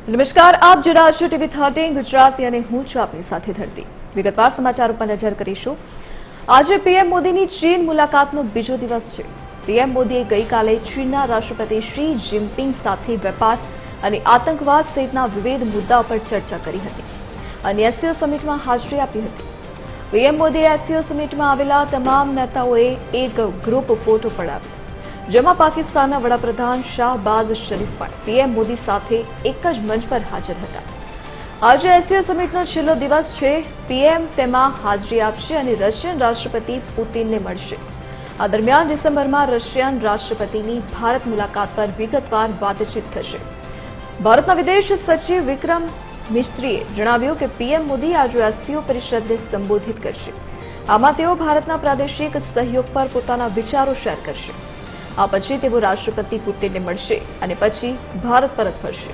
નમસ્કાર, આપ જોઈ રહ્યા છો ટીવી 13 ગુજરાતી અને હું છું આપની સાથે ધરતી। વિગતવાર સમાચારો પર નજર કરીશું। આજે પીએમ મોદીની ચીન મુલાકાતનો બીજો દિવસ છે। પીએમ મોદીએ ગઈકાલે ચીનના રાષ્ટ્રપતિ શી જિનપિંગ સાથે વેપાર અને આતંકવાદ સહિતના વિવિધ મુદ્દાઓ પર ચર્ચા કરી હતી અને એસસીઓ સમિટમાં હાજરી આપી હતી। પીએમ મોદીએ એસસીઓ સમિટમાં આવેલા તમામ નેતાઓએ એક ગ્રુપ ફોટો પડાવ્યો, જેમાં પાકિસ્તાનના વડાપ્રધાન શાહબાઝ શરીફ પણ પીએમ મોદી સાથે એક જ મંચ પર હાજર હતા। આજે એસસીઓ સમિટનો છેલ્લો દિવસ છે। પીએમ તેમાં હાજરી આપશે અને રશિયન રાષ્ટ્રપતિ પુતિનને મળશે। આ દરમિયાન ડિસેમ્બરમાં રશિયન રાષ્ટ્રપતિની ભારત મુલાકાત પર વિગતવાર વાતચીત થશે। ભારતના વિદેશ સચિવ વિક્રમ મિસ્ત્રીએ જણાવ્યું કે પીએમ મોદી આજે એસસીઓ પરિષદને સંબોધિત કરશે। આમાં તેઓ ભારતના પ્રાદેશિક સહયોગ પર પોતાના વિચારો શેર કરશે। આ પછી તેઓ રાષ્ટ્રપતિ પુતિનને મળશે અને પછી ભારત પરત ફરશે।